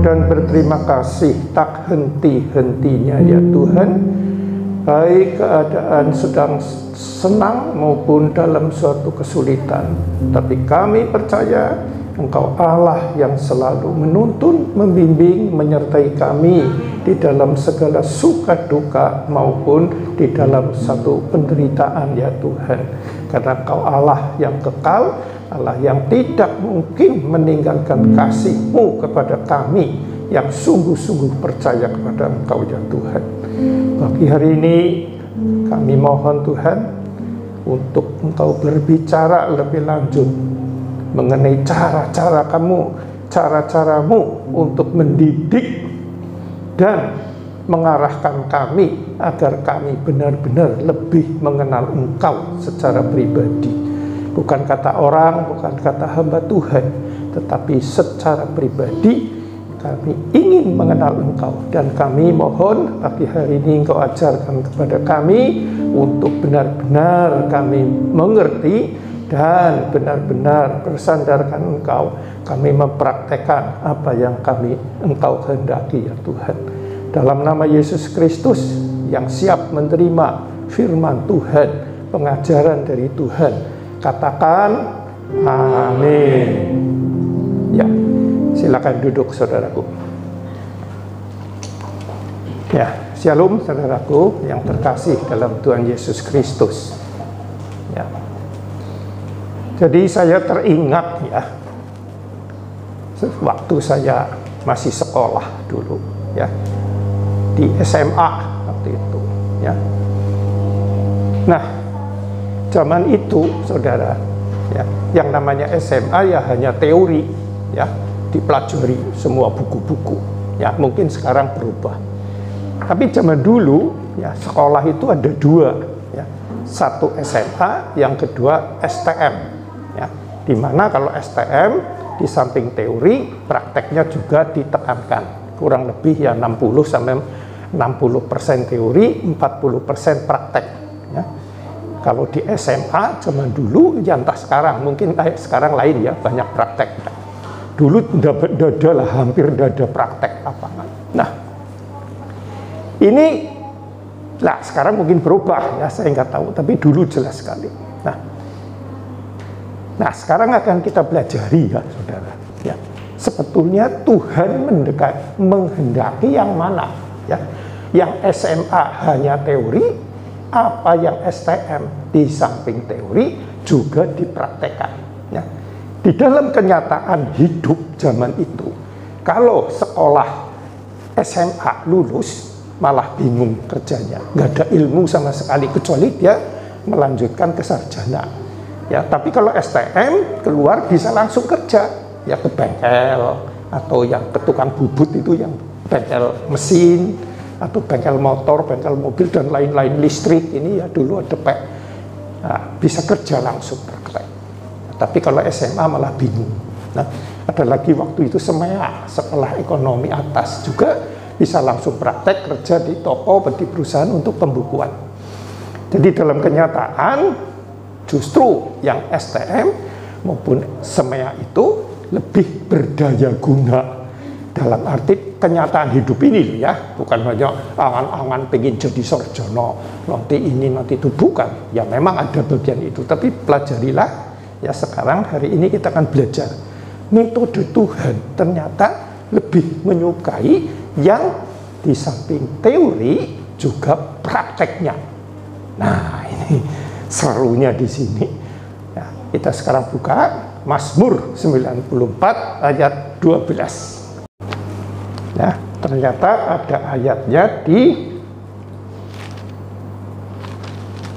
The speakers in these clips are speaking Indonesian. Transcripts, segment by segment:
dan berterima kasih tak henti-hentinya ya Tuhan, baik keadaan sedang senang maupun dalam suatu kesulitan. Tapi kami percaya Engkau Allah yang selalu menuntun, membimbing, menyertai kami di dalam segala suka duka maupun di dalam satu penderitaan ya Tuhan. Karena Engkau Allah yang kekal, Allah yang tidak mungkin meninggalkan kasih-Mu kepada kami yang sungguh-sungguh percaya kepada Engkau ya Tuhan. Pagi hari ini kami mohon Tuhan untuk Engkau berbicara lebih lanjut mengenai cara-caramu untuk mendidik dan mengarahkan kami agar kami benar-benar lebih mengenal Engkau secara pribadi. Bukan kata orang, bukan kata hamba Tuhan, tetapi secara pribadi kami ingin mengenal Engkau. Dan kami mohon pagi hari ini Engkau ajarkan kepada kami untuk benar-benar kami mengerti dan benar-benar bersandarkan Engkau, kami mempraktekkan apa yang Engkau kehendaki ya Tuhan. Dalam nama Yesus Kristus yang siap menerima firman Tuhan, pengajaran dari Tuhan, katakan amin. Ya, silakan duduk saudaraku. Ya, shalom saudaraku yang terkasih dalam Tuhan Yesus Kristus. Ya. Jadi saya teringat ya, waktu saya masih sekolah dulu ya, di SMA waktu itu ya. Nah, zaman itu saudara ya, yang namanya SMA ya hanya teori ya, dipelajari semua buku-buku ya. Mungkin sekarang berubah, tapi zaman dulu ya sekolah itu ada dua ya, satu SMA, yang kedua STM ya, dimana kalau STM di samping teori, prakteknya juga ditekankan, kurang lebih ya 60% teori, 40% praktek ya. Kalau di SMA zaman dulu, ya entah sekarang, mungkin sekarang lain ya, banyak praktek. Dulu hampir tidak ada praktek lapangan. Nah, ini lah sekarang mungkin berubah ya, saya nggak tahu, tapi dulu jelas sekali. Nah, sekarang akan kita pelajari ya saudara ya, sebetulnya Tuhan menghendaki yang mana ya, yang SMA hanya teori, apa yang STM di samping teori juga dipraktekkan ya. Di dalam kenyataan hidup zaman itu, kalau sekolah SMA lulus malah bingung kerjanya, nggak ada ilmu sama sekali kecuali dia melanjutkan ke sarjana. Ya, tapi kalau STM keluar bisa langsung kerja, ya ke bengkel atau yang ke tukang bubut itu, yang bengkel mesin atau bengkel motor, bengkel mobil dan lain-lain, listrik ini ya dulu ada bisa kerja langsung praktek. Tapi kalau SMA malah bingung. Nah, ada lagi waktu itu SEMEA, sekolah ekonomi atas, juga bisa langsung praktek kerja di toko, di perusahaan untuk pembukuan. Jadi dalam kenyataan justru yang STM maupun SEMEA itu lebih berdaya guna dalam arti kenyataan hidup ini ya, bukan hanya angan-angan pengen jadi sarjana nanti ini nanti itu, bukan ya, memang ada bagian itu, tapi pelajarilah ya. Sekarang hari ini kita akan belajar metode Tuhan ternyata lebih menyukai yang di samping teori juga prakteknya. Nah, ini serunya di sini. Ya, kita sekarang buka Mazmur 94 ayat 12. Ya, ternyata ada ayatnya di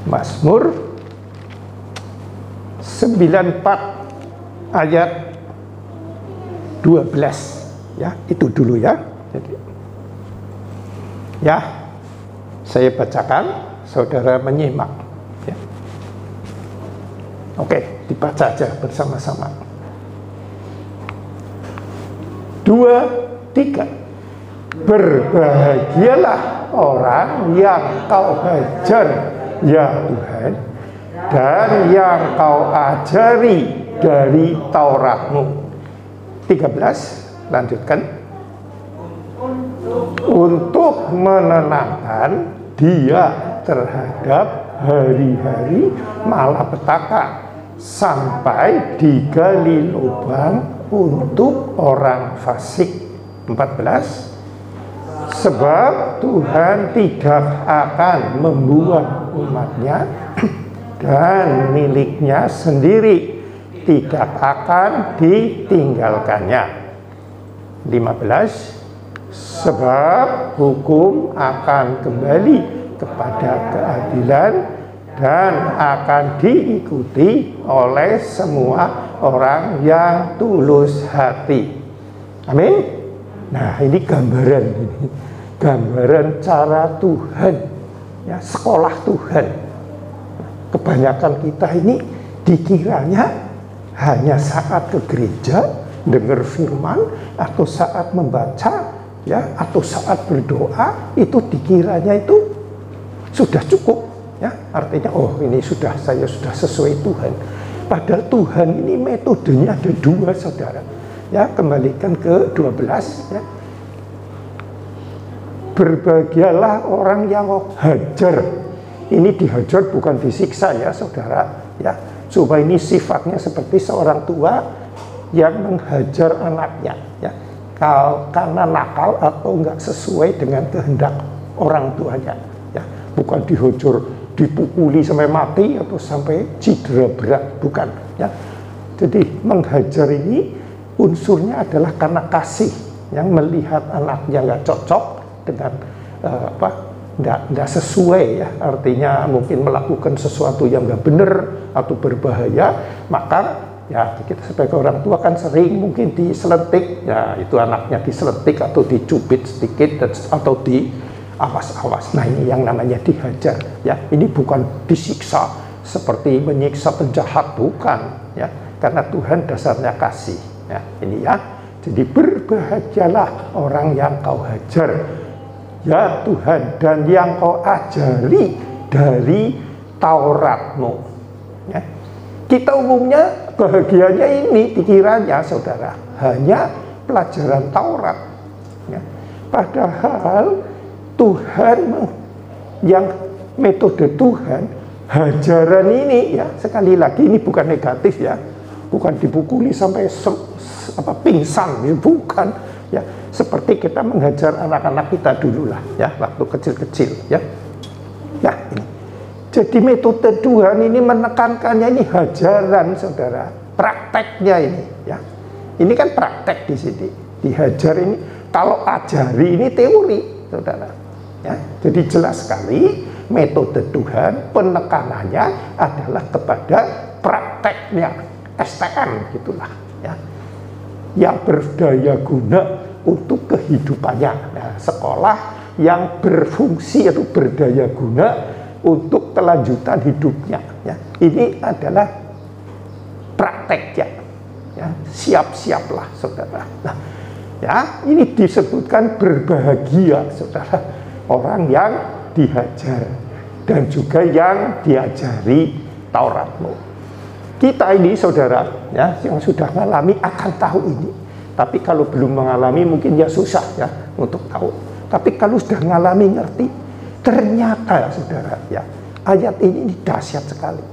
Mazmur 94 ayat 12. Ya, itu dulu ya. Jadi, ya, saya bacakan, saudara menyimak. Oke, dibaca aja bersama-sama. 2, 3. Berbahagialah orang yang Kau ajar ya Tuhan, dan yang Kau ajari dari Taurat-Mu. 13, lanjutkan. untuk menenangkan dia terhadap hari-hari malapetaka sampai digali lubang untuk orang fasik. 14. Sebab Tuhan tidak akan membuang umatnya dan miliknya sendiri tidak akan ditinggalkannya. 15. Sebab hukum akan kembali kepada keadilan dan akan diikuti oleh semua orang yang tulus hati. Amin. Nah, ini gambaran cara Tuhan, ya, sekolah Tuhan. Kebanyakan kita ini dikiranya hanya saat ke gereja dengar firman atau saat membaca, ya, atau saat berdoa, itu dikiranya itu sudah cukup, ya, artinya oh ini saya sudah sesuai Tuhan. Padahal Tuhan ini metodenya ada dua, saudara. Ya, kembalikan ke 12, ya. Berbahagialah orang yang hajar. Ini dihajar bukan disiksa, ya saudara, ya. Supaya ini sifatnya seperti seorang tua yang menghajar anaknya, ya, karena nakal atau enggak sesuai dengan kehendak orang tuanya, ya. Bukan dihajar, dipukuli sampai mati atau sampai cedera berat, bukan, ya. Jadi menghajar ini unsurnya adalah karena kasih, yang melihat anaknya nggak cocok dengan nggak sesuai, ya, artinya mungkin melakukan sesuatu yang nggak benar atau berbahaya, maka ya kita sebagai orang tua kan sering mungkin diselentik, ya itu anaknya diselentik atau dicubit sedikit atau di awas-awas. Nah, ini yang namanya dihajar, ya. Ini bukan disiksa seperti menyiksa penjahat, bukan, ya, karena Tuhan dasarnya kasih, ya. Ini, ya. Jadi berbahagialah orang yang kau hajar, ya Tuhan, dan yang kau ajari dari Tauratmu, ya. Kita umumnya bahagianya ini dikiranya, saudara, hanya pelajaran Taurat, ya. Padahal Tuhan yang metode Tuhan hajaran ini, ya, sekali lagi ini bukan negatif, ya, bukan dipukuli sampai pingsan, ya, bukan, ya, seperti kita menghajar anak-anak kita dulu lah, ya, waktu kecil-kecil, ya. Nah, ini jadi metode Tuhan ini menekankannya ini hajaran, saudara, prakteknya ini, ya, ini kan praktek di sini, dihajar ini. Kalau ajari ini teori, saudara, ya. Jadi jelas sekali metode Tuhan penekanannya adalah kepada prakteknya, STM gitulah, ya, yang berdaya guna untuk kehidupannya. Nah, sekolah yang berfungsi atau berdaya guna untuk kelanjutan hidupnya, ya. Ini adalah prakteknya, ya. Siap-siaplah, saudara. Nah, ya, ini disebutkan berbahagia, saudara, orang yang dihajar dan juga yang diajari Tauratmu. Kita ini, saudara, ya, yang sudah mengalami akan tahu ini. Tapi kalau belum mengalami mungkin ya susah, ya, untuk tahu. Tapi kalau sudah mengalami, ngerti, ternyata, saudara, ya, ayat ini dahsyat sekali.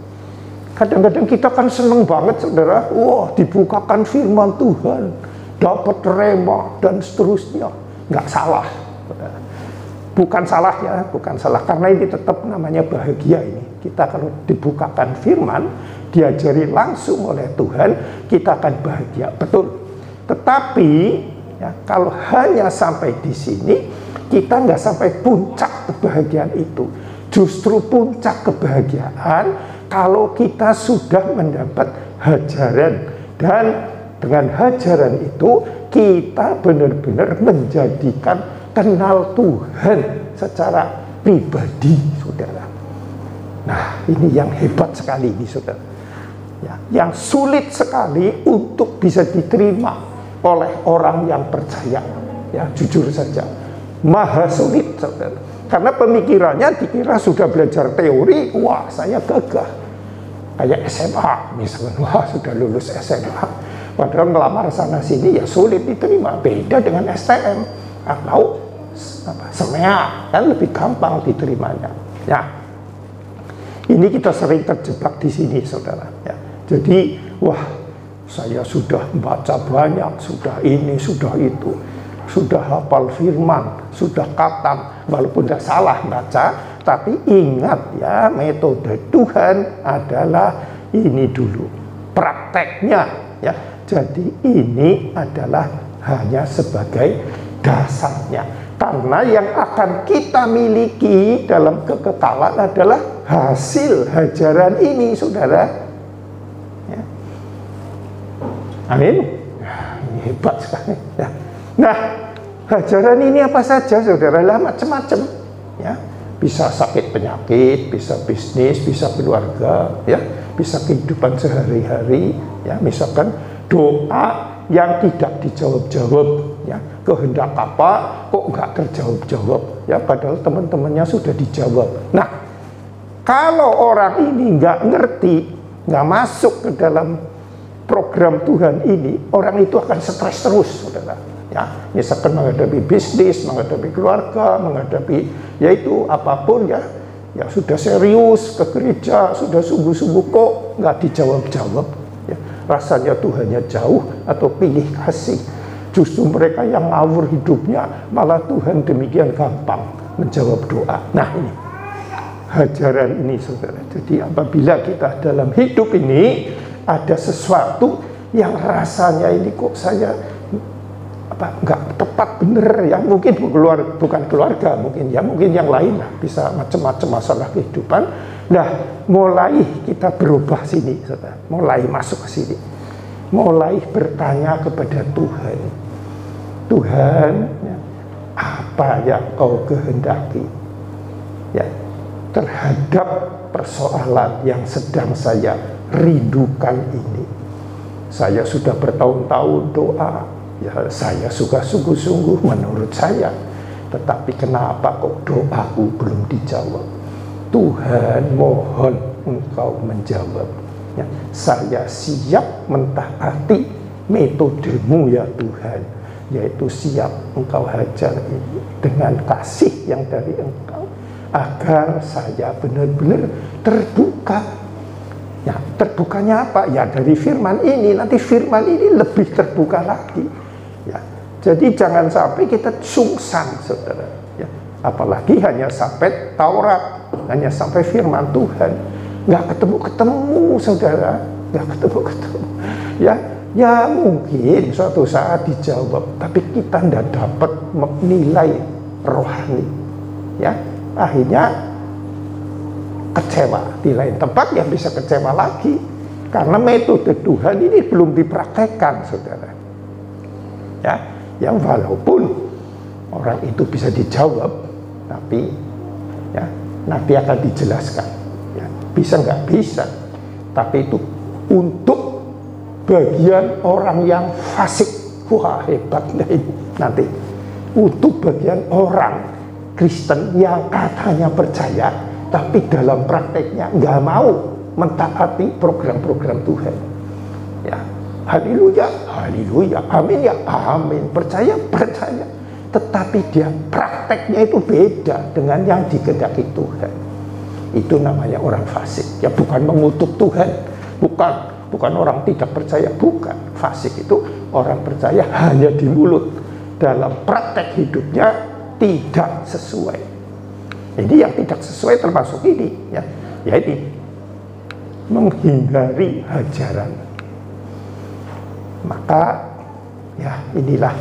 Kadang-kadang kita kan seneng banget, saudara, wah, dibukakan firman Tuhan, dapat rema dan seterusnya. Nggak salah, saudara. Bukan salah, ya, bukan salah, karena ini tetap namanya bahagia ini. Kita kalau dibukakan firman, diajari langsung oleh Tuhan, kita akan bahagia, betul. Tetapi, ya, kalau hanya sampai di sini, kita nggak sampai puncak kebahagiaan itu. Justru puncak kebahagiaan kalau kita sudah mendapat hajaran, dan dengan hajaran itu kita benar-benar menjadikan kenal Tuhan secara pribadi, saudara. Nah, ini yang hebat sekali ini, saudara, ya, yang sulit sekali untuk bisa diterima oleh orang yang percaya, ya, jujur saja, maha sulit, saudara. Karena pemikirannya dikira sudah belajar teori, wah saya gagah, kayak SMA misalnya, wah sudah lulus SMA, padahal ngelamar sana sini ya sulit diterima. Beda dengan STM atau semea, kan lebih gampang diterimanya. Ya, ini kita sering terjebak di sini, saudara. Ya, jadi, wah, saya sudah baca banyak, sudah ini, sudah itu, sudah hafal firman, sudah khatam, walaupun tidak salah baca, tapi ingat ya, metode Tuhan adalah ini dulu, prakteknya, ya. Jadi ini adalah hanya sebagai dasarnya. Karena yang akan kita miliki dalam kekekalan adalah hasil hajaran ini, saudara. Ya. Amin. Nah, ini hebat sekali. Ya. Nah, hajaran ini apa saja, saudara? Lah macam-macam. Ya, bisa sakit penyakit, bisa bisnis, bisa keluarga, ya, bisa kehidupan sehari-hari. Ya, misalkan doa yang tidak dijawab-jawab, ya, kehendak apa kok nggak terjawab-jawab, ya, padahal teman-temannya sudah dijawab. Nah, kalau orang ini nggak ngerti, nggak masuk ke dalam program Tuhan ini, orang itu akan stres terus, saudara. Ya, misalkan menghadapi bisnis, menghadapi keluarga, menghadapi yaitu apapun, ya, ya sudah serius ke gereja, sudah sungguh-sungguh kok nggak dijawab-jawab. Ya, rasanya Tuhannya jauh atau pilih kasih. Justru mereka yang ngawur hidupnya, malah Tuhan demikian gampang menjawab doa. Nah, ini hajaran ini, saudara. Jadi apabila kita dalam hidup ini ada sesuatu yang rasanya ini kok saya nggak tepat bener, ya, mungkin bukan keluarga, mungkin yang lain lah, bisa macam-macam masalah kehidupan. Nah, mulai kita berubah sini, saudara. Mulai masuk ke sini, mulai bertanya kepada Tuhan. Tuhan, ya, apa yang Kau kehendaki, ya, terhadap persoalan yang sedang saya rindukan ini. Saya sudah bertahun-tahun doa, ya, saya suka sungguh-sungguh menurut saya, tetapi kenapa kok doaku belum dijawab? Tuhan, mohon Engkau menjawab. Ya, saya siap mentaati metodemu, ya Tuhan, yaitu siap Engkau hajar ini dengan kasih yang dari Engkau, agar saya benar-benar terbuka. Ya, terbukanya apa? Ya, dari firman ini, nanti firman ini lebih terbuka lagi. Ya, jadi jangan sampai kita sungsan, saudara. Ya, apalagi hanya sampai Taurat, hanya sampai firman Tuhan, nggak ketemu-ketemu, saudara, nggak ketemu-ketemu. Ya mungkin suatu saat dijawab, tapi kita tidak dapat menilai rohani. Ya, akhirnya kecewa di lain tempat, yang bisa kecewa lagi karena metode Tuhan ini belum dipraktekkan, saudara. Ya, yang walaupun orang itu bisa dijawab, tapi ya nanti akan dijelaskan, ya, bisa nggak bisa, tapi itu untuk bagian orang yang fasik. Wah, hebat ini nanti untuk bagian orang Kristen yang katanya percaya, tapi dalam prakteknya nggak mau mentaati program-program Tuhan. Ya, haleluya, haleluya, amin ya, amin, percaya, percaya. Tetapi dia prakteknya itu beda dengan yang dikehendaki Tuhan. Itu namanya orang fasik. Ya, bukan mengutuk Tuhan, bukan orang tidak percaya, bukan. Fasik itu orang percaya hanya di mulut, dalam praktek hidupnya tidak sesuai. Jadi yang tidak sesuai termasuk ini, ya, yaitu menghindari hajaran. Maka ya inilah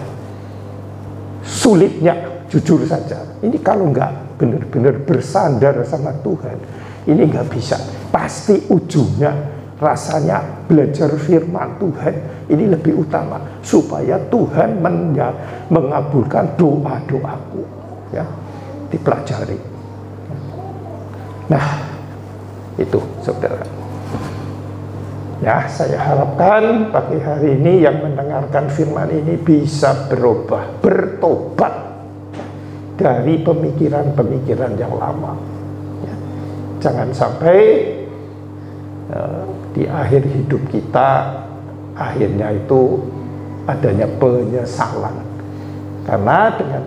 sulitnya, jujur saja. Ini kalau nggak benar-benar bersandar sama Tuhan, ini nggak bisa. Pasti ujungnya rasanya belajar firman Tuhan ini lebih utama, supaya Tuhan mengabulkan doa-doaku, ya, dipelajari. Nah, itu, saudara. Ya, saya harapkan pagi hari ini yang mendengarkan firman ini bisa berubah, bertobat dari pemikiran-pemikiran yang lama. Ya, jangan sampai di akhir hidup kita akhirnya itu adanya penyesalan, karena dengan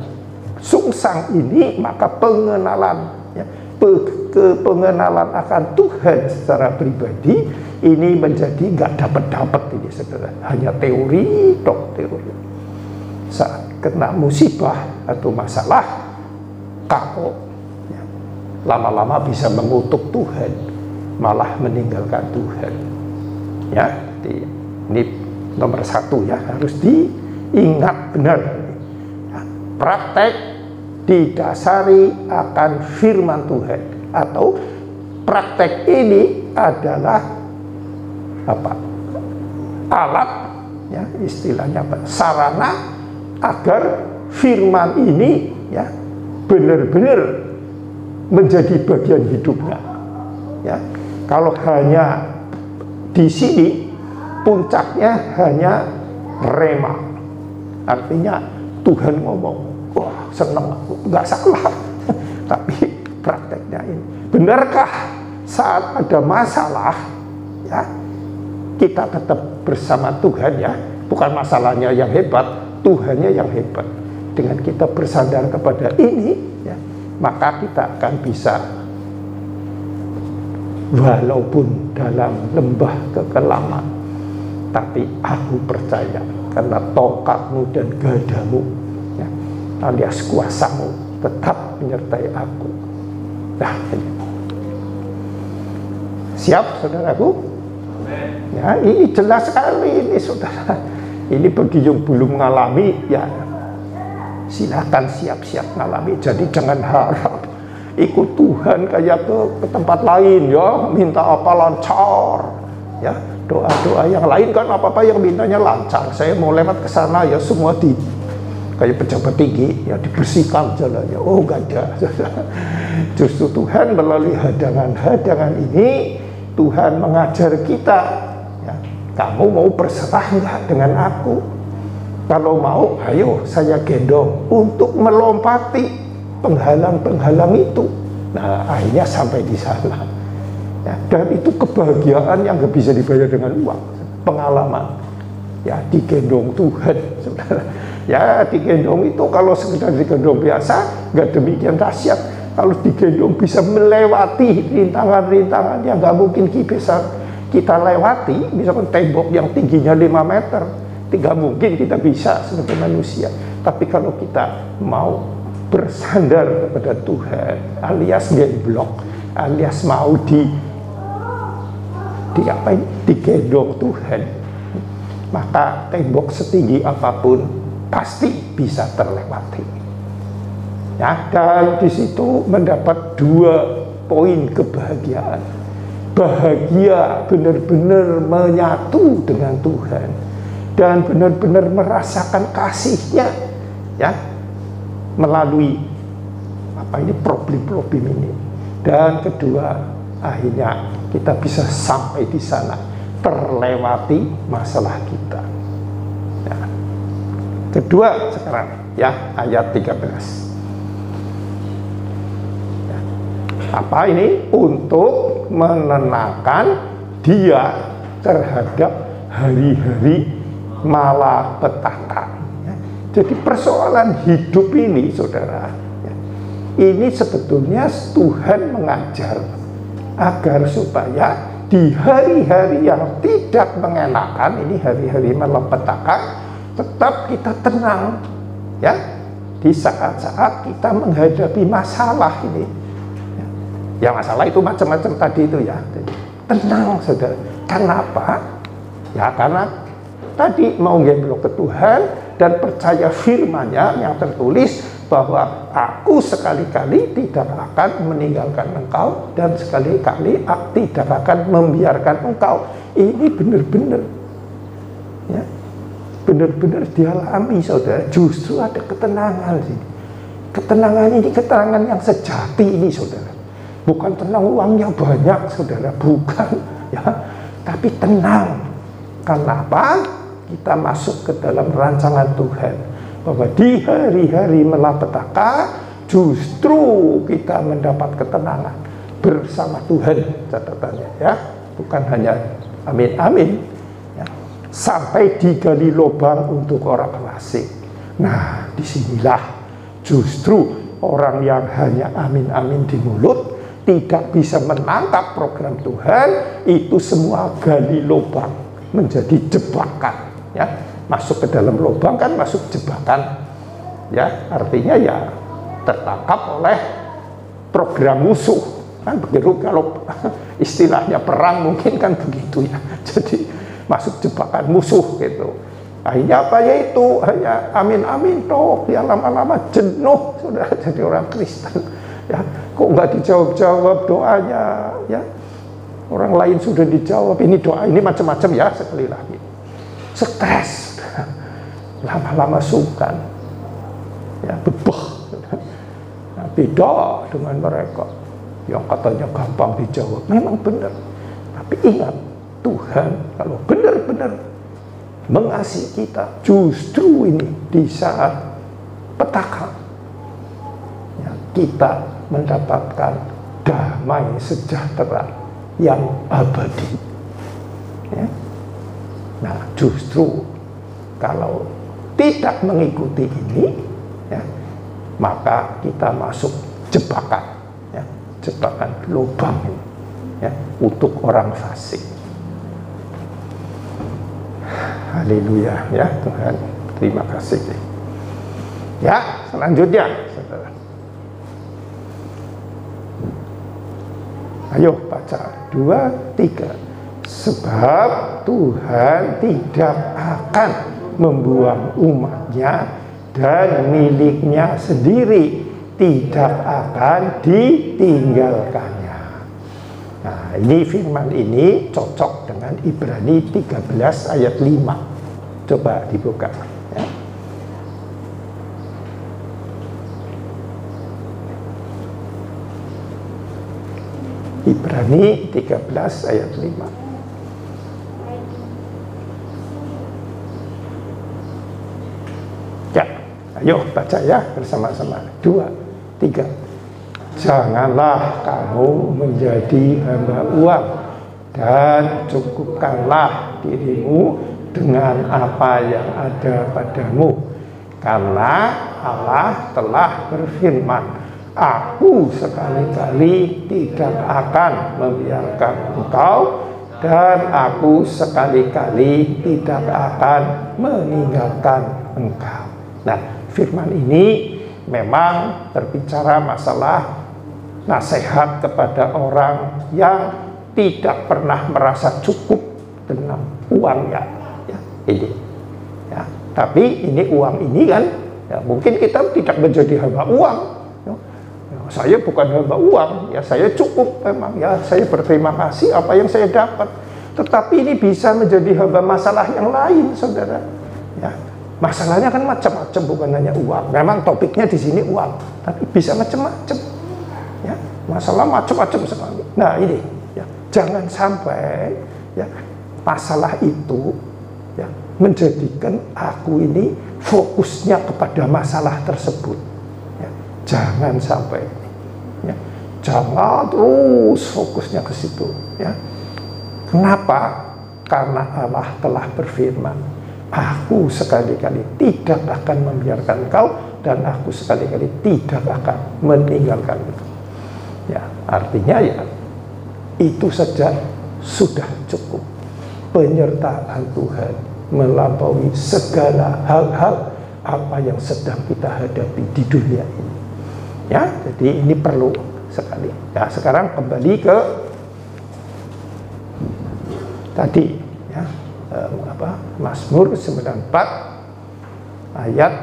sungsang ini, maka pengenalan, ya, pengenalan akan Tuhan secara pribadi ini menjadi nggak dapat ini, saudara. Hanya teori, teori. Saat kena musibah atau masalah, kapok, ya, lama-lama bisa mengutuk Tuhan, malah meninggalkan Tuhan. Ya, ini nomor satu ya, harus diingat benar. Ya, praktek didasari akan firman Tuhan, atau praktek ini adalah apa? Alat, ya, istilahnya apa? Sarana agar firman ini, ya, benar-benar menjadi bagian hidupnya. Ya, kalau hanya di sini puncaknya hanya rema, artinya Tuhan ngomong, wah seneng aku, nggak salah. Tapi prakteknya ini, benarkah saat ada masalah, ya, kita tetap bersama Tuhan, ya, bukan masalahnya yang hebat, Tuhannya yang hebat. Dengan kita bersandar kepada ini, ya, maka kita akan bisa, walaupun dalam lembah kekelaman, tapi aku percaya karena tongkatmu dan gadamu, ya, alias kuasamu tetap menyertai aku. Nah, ini. Siap, saudaraku? Ya, ini jelas sekali ini, saudara. Ini bagi yang belum mengalami, ya silakan siap-siap mengalami. Jadi jangan harap ikut Tuhan kayak ke tempat lain, ya, minta apa lancar, ya, doa-doa yang lain kan apa-apa yang mintanya lancar. Saya mau lewat ke sana, ya semua kayak pejabat tinggi, ya dibersihkan jalannya. Oh, enggak ada. Justru Tuhan melalui hadangan-hadangan ini, Tuhan mengajar kita, ya, kamu mau berserah enggak dengan aku? Kalau mau, ayo saya gendong untuk melompati penghalang-penghalang itu. Nah, akhirnya sampai di sana. Ya, dan itu kebahagiaan yang gak bisa dibayar dengan uang. Pengalaman, ya, digendong Tuhan, saudara. Ya, digendong itu kalau sekedar digendong biasa, gak demikian dahsyat. Kalau digendong bisa melewati rintangan-rintangan yang gak mungkin bisa kita lewati. Misalkan tembok yang tingginya 5 meter, tidak mungkin kita bisa sebagai manusia. Tapi kalau kita mau bersandar kepada Tuhan, alias gemblok, alias mau digendong Tuhan, maka tembok setinggi apapun pasti bisa terlewati. Ya, dan di situ mendapat 2 poin kebahagiaan. Bahagia benar-benar menyatu dengan Tuhan dan benar-benar merasakan kasihnya, ya, melalui problem-problem ini. Dan kedua, akhirnya kita bisa sampai di sana, terlewati masalah kita. Ya. Kedua sekarang, ya, ayat 13. Ya. Apa ini? Untuk menenangkan dia terhadap hari-hari malapetaka. Ya. Jadi persoalan hidup ini, saudara, ya, ini sebetulnya Tuhan mengajar agar supaya di hari-hari yang tidak mengenakan, ini hari-hari malapetaka, tetap kita tenang, ya, di saat-saat kita menghadapi masalah ini. Ya, masalah itu macam-macam tadi itu, ya. Tenang, saudara. Kenapa? Ya, karena tadi mau gemblok ke Tuhan dan percaya firman-Nya yang tertulis bahwa aku sekali-kali tidak akan meninggalkan engkau dan sekali-kali aku tidak akan membiarkan engkau. Ini benar-benar, ya, benar-benar dialami, saudara. Justru ada ketenangan sih. Ketenangan ini ketenangan yang sejati ini, saudara. Bukan tenang uangnya banyak, saudara, bukan, ya, tapi tenang. Kenapa? Kita masuk ke dalam rancangan Tuhan, bahwa di hari-hari malapetaka justru kita mendapat ketenangan bersama Tuhan, catatannya, ya, bukan hanya amin-amin, ya, sampai digali lubang untuk orang asing. Nah, disinilah justru orang yang hanya amin-amin di mulut, tidak bisa menangkap program Tuhan, itu semua gali lubang, menjadi jebakan. Ya, masuk ke dalam lubang kan masuk jebakan. Ya, artinya ya tertangkap oleh program musuh. Kan begitu kalau istilahnya perang mungkin kan begitu ya. Jadi masuk jebakan musuh gitu. Akhirnya apa ya itu, hanya amin-amin toh, ya lama-lama jenuh sudah jadi orang Kristen. Ya, kok nggak dijawab-jawab doanya, ya. Orang lain sudah dijawab, ini doa ini macam-macam ya, sekali lagi. Stres, lama-lama sungkan, ya bebah. Nah, beda dengan mereka yang katanya gampang dijawab, memang benar. Tapi ingat, Tuhan kalau benar-benar mengasihi kita, justru ini di saat petaka ya, kita mendapatkan damai sejahtera yang abadi ya. Nah justru kalau tidak mengikuti ini ya, maka kita masuk jebakan ya, jebakan lubang ini ya, untuk orang fasik. Haleluya ya Tuhan, terima kasih. Ya, selanjutnya saudara. Ayo baca 2, 3. Sebab Tuhan tidak akan membuang umatnya, dan miliknya sendiri tidak akan ditinggalkannya. Nah, ini firman ini cocok dengan Ibrani 13 ayat 5. Coba dibuka ya. Ibrani 13 ayat 5. Ya, ayo baca ya bersama-sama. 2, 3. Janganlah kamu menjadi hamba uang, dan cukupkanlah dirimu dengan apa yang ada padamu, karena Allah telah berfirman, Aku sekali-kali tidak akan membiarkan engkau, dan Aku sekali-kali tidak akan meninggalkan engkau. Nah, firman ini memang berbicara masalah nasihat kepada orang yang tidak pernah merasa cukup dengan uangnya ya, ini ya. Tapi ini uang ini kan ya, mungkin kita tidak menjadi hamba uang ya. Ya, saya bukan hamba uang ya, saya cukup memang ya, saya berterima kasih apa yang saya dapat. Tetapi ini bisa menjadi hamba masalah yang lain saudara ya. Masalahnya kan macam-macam, bukan hanya uang. Memang topiknya di sini uang, tapi bisa macam-macam. Ya, masalah macam-macam sekali. Nah ini, ya, jangan sampai ya masalah itu ya menjadikan aku ini fokusnya kepada masalah tersebut. Ya, jangan sampai, ya, jangan terus fokusnya ke situ. Ya. Kenapa? Karena Allah telah berfirman, Aku sekali-kali tidak akan membiarkan engkau, dan Aku sekali-kali tidak akan meninggalkan engkau. Ya, artinya ya itu saja sudah cukup. Penyertaan Tuhan melampaui segala hal-hal apa yang sedang kita hadapi di dunia ini. Ya, jadi ini perlu sekali. Ya, sekarang kembali ke tadi ya, Mazmur 94 ayat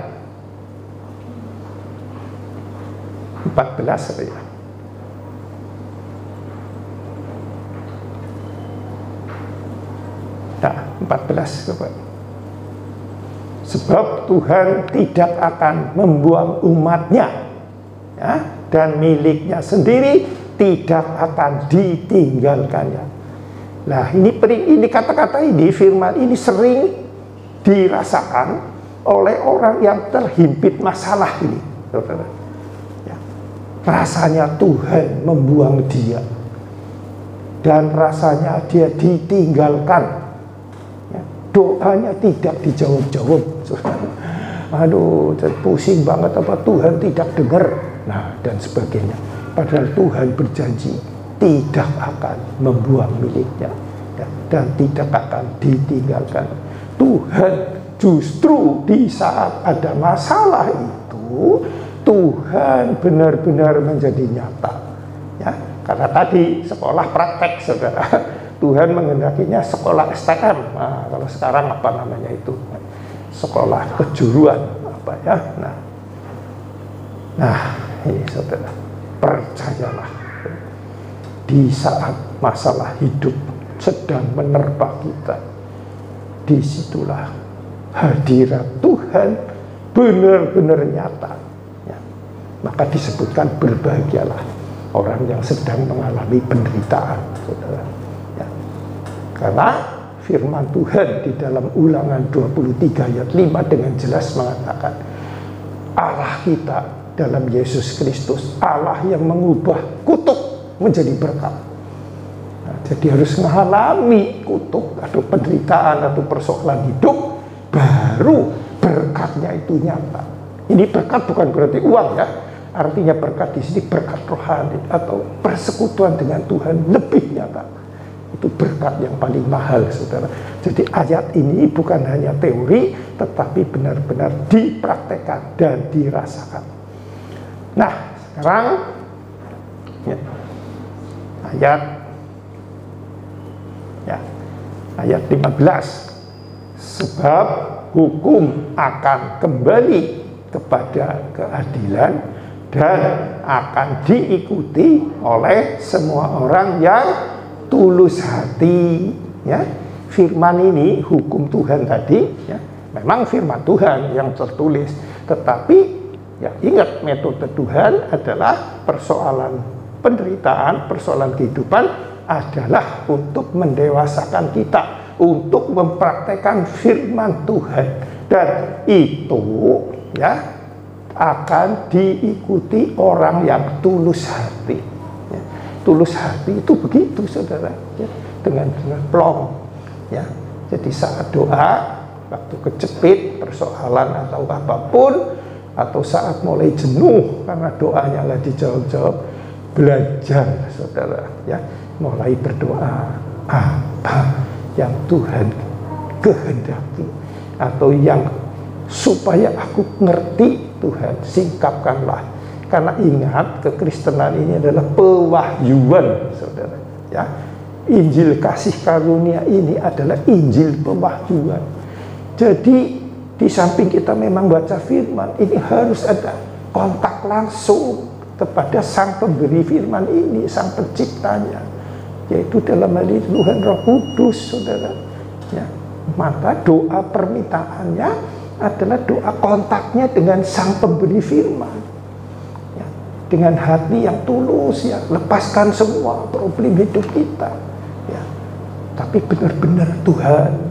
14 ya. Nah, 14 coba. Sebab Tuhan tidak akan membuang umatnya ya, dan miliknya sendiri tidak akan ditinggalkannya. Nah, ini kata-kata ini, firman ini sering dirasakan oleh orang yang terhimpit masalah ini, saudara. Ya. Rasanya Tuhan membuang dia, dan rasanya dia ditinggalkan. Ya. Doanya tidak dijawab-jawab, saudara. aduh pusing banget apa Tuhan tidak dengar, nah dan sebagainya. Padahal Tuhan berjanji tidak akan membuang miliknya, ya, dan tidak akan ditinggalkan. Tuhan justru di saat ada masalah itu, Tuhan benar-benar menjadi nyata, ya. Karena tadi sekolah praktek, saudara, Tuhan menghendakinya sekolah STM. Nah, kalau sekarang apa namanya itu? Sekolah kejuruan, apa ya? Nah, ini saudara, percayalah, di saat masalah hidup sedang menerpa kita, disitulah hadirat Tuhan benar-benar nyata, ya. Maka disebutkan berbahagialah orang yang sedang mengalami penderitaan, saudara, ya. Karena firman Tuhan di dalam Ulangan 23 ayat 5 dengan jelas mengatakan Allah kita dalam Yesus Kristus, Allah yang mengubah kutuk menjadi berkat. Nah, jadi harus mengalami kutuk atau penderitaan atau persoalan hidup, baru berkatnya itu nyata. Ini berkat bukan berarti uang, ya. Artinya berkat di sini berkat rohani atau persekutuan dengan Tuhan lebih nyata. Itu berkat yang paling mahal, saudara. Jadi ayat ini bukan hanya teori, tetapi benar-benar dipraktekkan dan dirasakan. Nah, sekarang ya, ayat 15. Sebab hukum akan kembali kepada keadilan dan akan diikuti oleh semua orang yang tulus hati, ya. Firman ini, hukum Tuhan tadi, ya, memang firman Tuhan yang tertulis, tetapi ya ingat, metode Tuhan adalah persoalan penderitaan, persoalan kehidupan adalah untuk mendewasakan kita, untuk mempraktekkan firman Tuhan, dan itu ya akan diikuti orang yang tulus hati, ya. Tulus hati itu begitu, saudara, ya. Dengan plong, ya. Jadi saat doa, waktu kejepit persoalan atau apapun, atau saat mulai jenuh karena doanya nggak dijawab-jawab, belajar, saudara, ya, mulai berdoa apa yang Tuhan kehendaki atau yang supaya aku ngerti, Tuhan singkapkanlah. Karena ingat, kekristenan ini adalah pewahyuan, saudara, ya. Injil kasih karunia ini adalah Injil pewahyuan. Jadi di samping kita memang baca firman, ini harus ada kontak langsung kepada sang pemberi firman ini, sang penciptanya, yaitu dalam hal ini Tuhan Roh Kudus, saudara, ya. Maka doa permintaannya adalah doa kontaknya dengan sang pemberi firman, ya, dengan hati yang tulus, ya, lepaskan semua problem hidup kita, ya. Tapi benar-benar Tuhan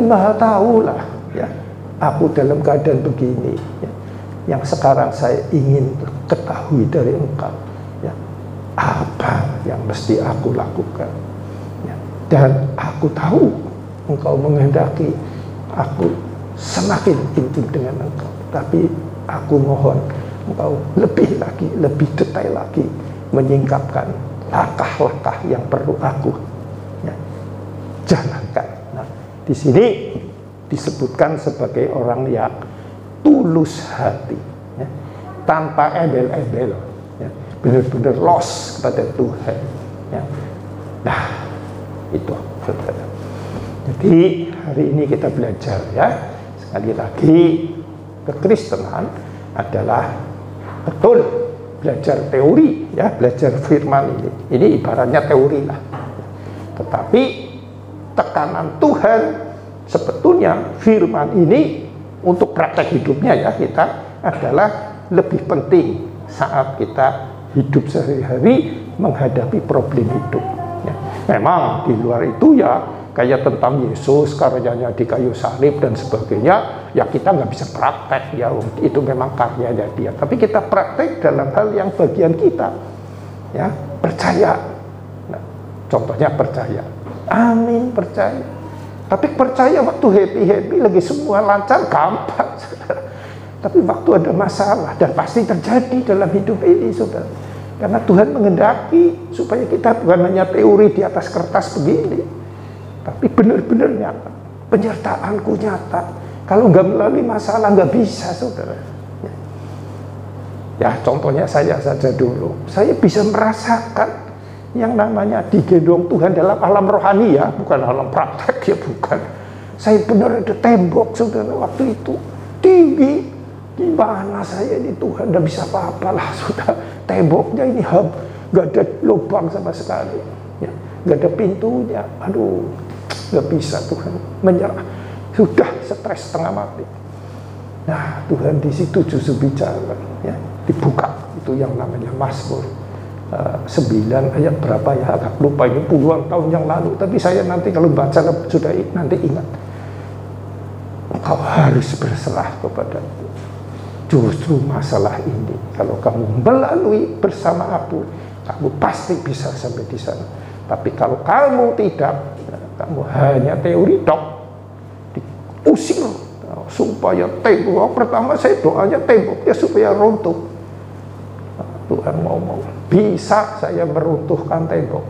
Maha tahu lah, ya, aku dalam keadaan begini, ya, yang sekarang saya ingin ketahui dari Engkau, ya, apa yang mesti aku lakukan, ya. Dan aku tahu Engkau menghendaki aku semakin intim dengan Engkau, tapi aku mohon Engkau lebih lagi, lebih detail lagi menyingkapkan langkah-langkah yang perlu aku, ya, jalankan. Nah, di sini disebutkan sebagai orang yang tulus hati, ya, tanpa embel-embel, ya, benar-benar lost kepada Tuhan, ya. Nah, itu, saudara. Jadi hari ini kita belajar, ya, sekali lagi kekristenan adalah betul belajar teori, ya, belajar firman ini. Ini ibaratnya teori lah. Tetapi tekanan Tuhan sebetulnya firman ini untuk praktek hidupnya, ya, kita adalah lebih penting saat kita hidup sehari-hari menghadapi problem hidup, ya. Memang di luar itu, ya, kayak tentang Yesus, karyanya di kayu salib dan sebagainya, ya kita nggak bisa praktek, ya, itu memang karyanya dia. Tapi kita praktek dalam hal yang bagian kita, ya, percaya. Nah, contohnya percaya, amin, percaya. Tapi percaya waktu happy-happy lagi semua lancar, gampang, saudara. Tapi waktu ada masalah, dan pasti terjadi dalam hidup ini, saudara. Karena Tuhan menghendaki supaya kita bukan hanya teori di atas kertas begini, tapi benar-benar nyata. Penyertaanku nyata. Kalau nggak melalui masalah nggak bisa, saudara. Ya, contohnya saya saja dulu. Saya bisa merasakan yang namanya digendong Tuhan dalam alam rohani, ya, bukan alam praktek, ya bukan. Saya benar ada tembok, saudara, waktu itu tinggi. Di mana saya ini Tuhan, nggak bisa apa-apa lah, sudah temboknya ini nggak ada lubang sama sekali, ya, nggak ada pintunya. Aduh, nggak bisa, Tuhan menyerah, sudah stres setengah mati. Nah, Tuhan di situ justru bicara, ya, dibuka itu yang namanya Mazmur 9 ayat berapa ya, agak lupa, ini puluhan tahun yang lalu, tapi saya nanti kalau baca sudah nanti ingat. Engkau harus berserah kepadaku. Justru masalah ini, kalau kamu melalui bersama aku, kamu pasti bisa sampai di sana. Tapi kalau kamu tidak, kamu hanya teori tok, diusir supaya tembok. Pertama saya doanya temboknya supaya runtuh. Tuhan mau bisa saya meruntuhkan tembok,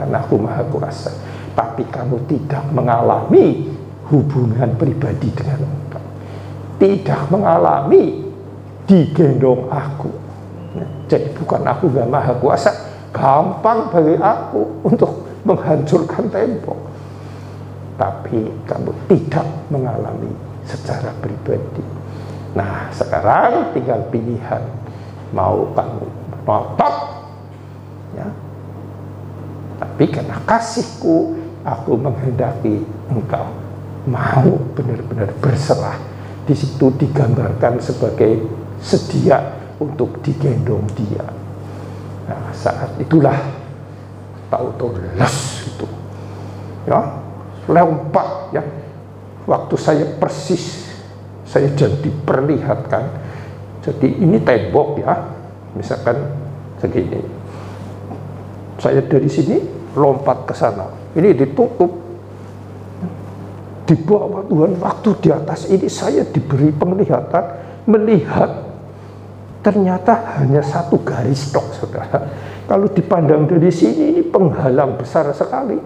karena aku maha kuasa. Tapi kamu tidak mengalami hubungan pribadi dengan engkau, tidak mengalami digendong aku. Jadi bukan aku gak maha kuasa, gampang bagi aku untuk menghancurkan tembok. Tapi kamu tidak mengalami secara pribadi. Nah, sekarang tinggal pilihan, mau kamu ngotot, ya, tapi karena kasihku aku menghendaki engkau mau benar-benar berserah. Di situ digambarkan sebagai sedia untuk digendong dia. Nah, saat itulah tahu-tahu les itu, ya, lompat, ya. Waktu saya persis, saya jadi diperlihatkan. Jadi ini tembok, ya, misalkan segini. Saya dari sini lompat ke sana. Ini ditutup. Di bawah Tuhan, waktu di atas ini saya diberi penglihatan, melihat ternyata hanya satu garis tok, saudara. Kalau dipandang dari sini, ini penghalang besar sekali.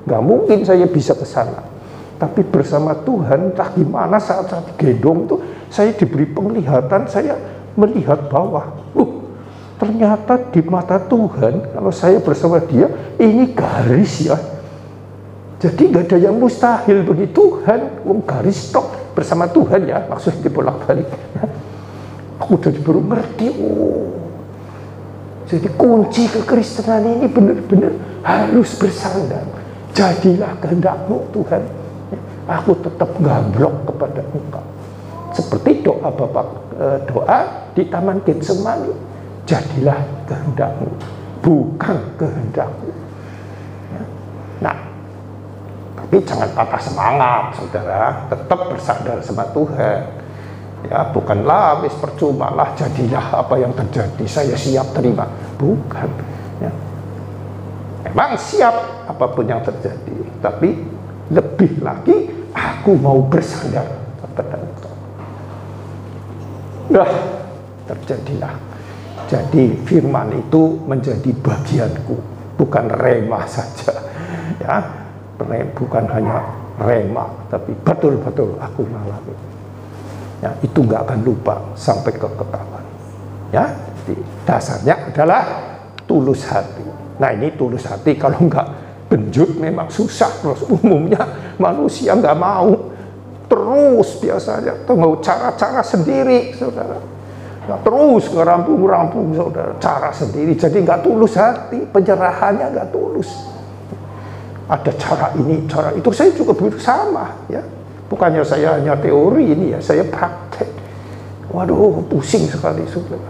Nggak mungkin saya bisa ke sana. Tapi bersama Tuhan, entah gimana saat gendong itu, saya diberi penglihatan, saya melihat bawah. Ternyata di mata Tuhan, kalau saya bersama dia, ini garis, ya. Jadi nggak ada yang mustahil bagi Tuhan. Garis tok bersama Tuhan, ya, maksudnya dibolak-balik. Aku udah baru ngerti. Jadi kunci kekristenan ini benar-benar harus bersandar. Jadilah kehendakmu, Tuhan. Aku tetap gablok kepada engkau. Seperti doa Bapak, doa di Taman Getsemani. Jadilah kehendakmu, bukan kehendakku. Nah, tapi jangan patah semangat, saudara. Tetap bersandar sama Tuhan. Ya, bukanlah wis percuma lah, jadilah apa yang terjadi, saya siap terima. Bukan. Ya. Emang siap apapun yang terjadi, tapi lebih lagi aku mau bersandar kepada engkau. Nah, terjadilah. Jadi firman itu menjadi bagianku, bukan rema saja. Ya. Bukan hanya rema, tapi betul-betul aku mengalami. Ya, itu nggak akan lupa sampai kekekalan. Ya, jadi dasarnya adalah tulus hati. Nah, ini tulus hati, kalau nggak benjut memang susah. Terus umumnya manusia nggak mau, terus biasanya mau cara-cara sendiri, saudara. Nah, terus ngerampung-rampung, saudara, cara sendiri. Jadi nggak tulus hati, penyerahannya nggak tulus. Ada cara ini, cara itu, saya juga bersama, ya. Bukannya saya hanya teori ini, ya, saya praktek. Waduh, pusing sekali, saudara.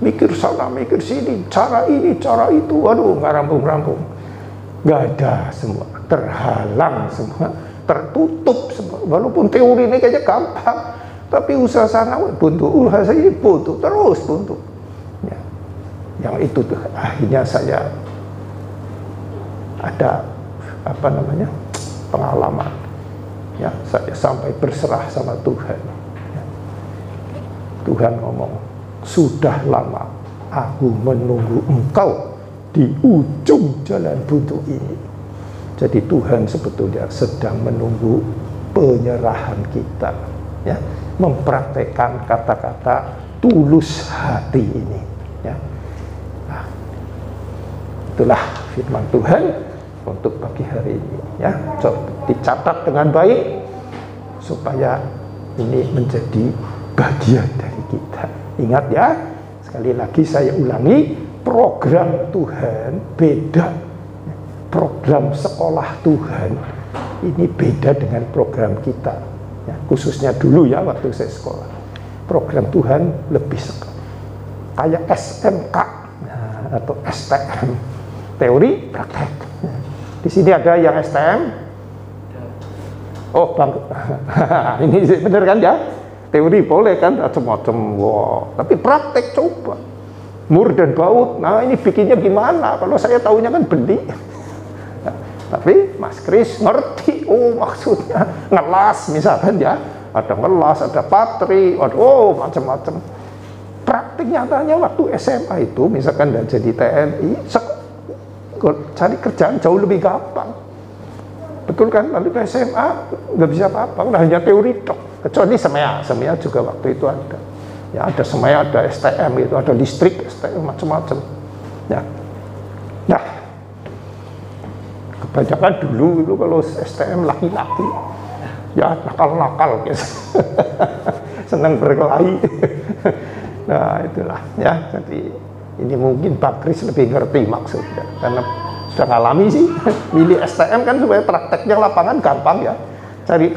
Mikir sana, mikir sini, cara ini, cara itu, waduh, nggak rampung-rampung. Nggak ada semua, terhalang semua, tertutup semua. Walaupun teori ini kayaknya gampang, tapi usaha sana buntu, usaha ini buntu, terus buntu. Ya. Yang itu tuh, akhirnya saya ada pengalaman. Ya, saya sampai berserah sama Tuhan. Ya. Tuhan ngomong, sudah lama aku menunggu engkau di ujung jalan buntu ini. Jadi Tuhan sebetulnya sedang menunggu penyerahan kita, ya, mempraktekkan kata-kata tulus hati ini. Ya. Nah, itulah firman Tuhan untuk pagi hari ini, ya. Coba dicatat dengan baik supaya ini menjadi bagian dari kita. Ingat ya, sekali lagi saya ulangi, program Tuhan beda. Program sekolah Tuhan ini beda dengan program kita, ya, khususnya dulu ya waktu saya sekolah. Program Tuhan lebih kayak SMK, nah, atau STM, teori praktek. Di sini ada yang STM. Oh, bang, ini bener kan ya? Teori boleh kan, macam-macam. Wow. Tapi praktek coba. Mur dan baut. Nah, ini bikinnya gimana? Kalau saya tahunya kan beli. Nah, tapi Mas Kris ngerti. Oh, maksudnya ngelas misalkan ya. Ada ngelas, ada patri, oh macam-macam. Praktik nyatanya waktu SMA itu, misalkan dan jadi TNI, cari kerjaan jauh lebih gampang. Betul kan? Lalu ke SMA nggak bisa apa-apa, hanya teori tok. Kecuali semea juga waktu itu ada. Ya, ada semea, ada STM itu, ada listrik, STM macam-macam. Ya. Nah, kebanyakan dulu kalau STM laki-laki, ya nakal-nakal, gitu. Senang berkelahi. Nah, itulah ya. Jadi ini mungkin Pak Kris lebih ngerti maksudnya, karena sudah ngalami sih. Milih STM kan supaya prakteknya lapangan gampang ya. Cari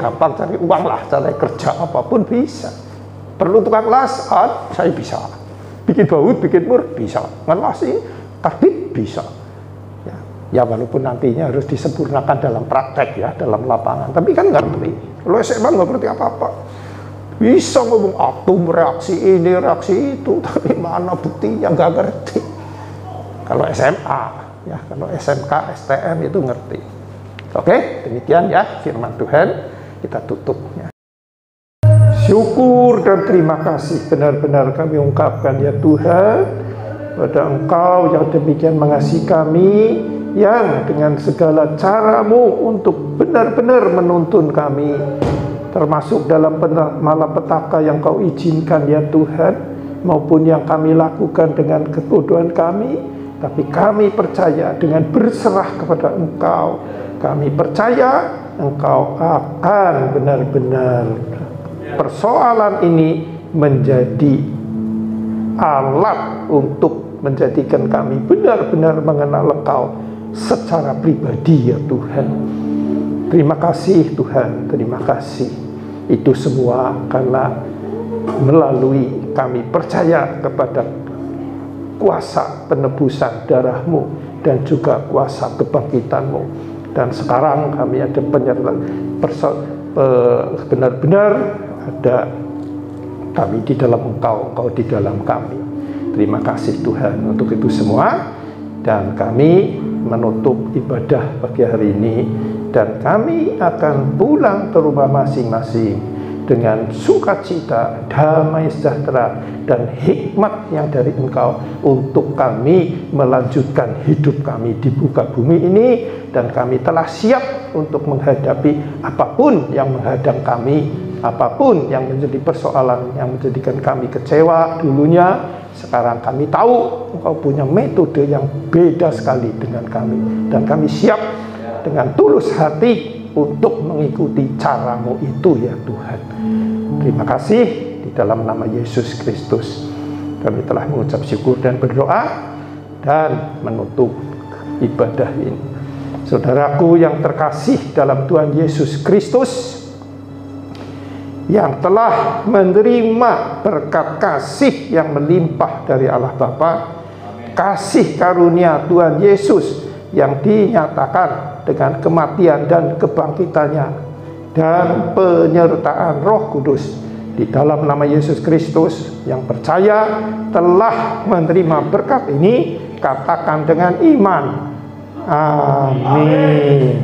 uang lah, cari kerja apapun bisa. Perlu tukang las, saya bisa. Bikin baut, bikin mur, bisa. Ngelasi, karbit, bisa. Ya walaupun nantinya harus disempurnakan dalam praktek ya, dalam lapangan. Tapi kan ngerti. Kalau SMA nggak ngerti apa-apa. Bisa ngomong atom, reaksi ini, reaksi itu, tapi mana buktinya nggak ngerti. Kalau SMA, ya kalau SMK, STM itu ngerti. Oke, demikian ya firman Tuhan, kita tutup ya. Syukur dan terima kasih benar-benar kami ungkapkan ya Tuhan, pada Engkau yang demikian mengasihi kami, yang dengan segala caramu untuk benar-benar menuntun kami, termasuk dalam malapetaka yang Kau izinkan ya Tuhan, maupun yang kami lakukan dengan kebodohan kami. Tapi kami percaya dengan berserah kepada Engkau, kami percaya Engkau akan benar-benar persoalan ini menjadi alat untuk menjadikan kami benar-benar mengenal Engkau secara pribadi ya Tuhan. Terima kasih Tuhan, terima kasih. Itu semua karena melalui kami percaya kepada kuasa penebusan darah-Mu dan juga kuasa kebangkitan-Mu. Dan sekarang kami ada penyertaan, benar-benar ada kami di dalam Engkau, Engkau di dalam kami. Terima kasih Tuhan untuk itu semua. Dan kami menutup ibadah pagi hari ini, dan kami akan pulang ke rumah masing-masing dengan sukacita, damai sejahtera, dan hikmat yang dari Engkau untuk kami melanjutkan hidup kami di muka bumi ini. Dan kami telah siap untuk menghadapi apapun yang menghadang kami, apapun yang menjadi persoalan yang menjadikan kami kecewa dulunya. Sekarang kami tahu Engkau punya metode yang beda sekali dengan kami, dan kami siap dengan tulus hati untuk mengikuti caramu itu ya Tuhan. Terima kasih, di dalam nama Yesus Kristus kami telah mengucap syukur dan berdoa dan menutup ibadah ini. Saudaraku yang terkasih dalam Tuhan Yesus Kristus, yang telah menerima berkat kasih yang melimpah dari Allah Bapa, kasih karunia Tuhan Yesus yang dinyatakan dengan kematian dan kebangkitannya, dan penyertaan Roh Kudus, di dalam nama Yesus Kristus yang percaya telah menerima berkat ini, katakan dengan iman, amin.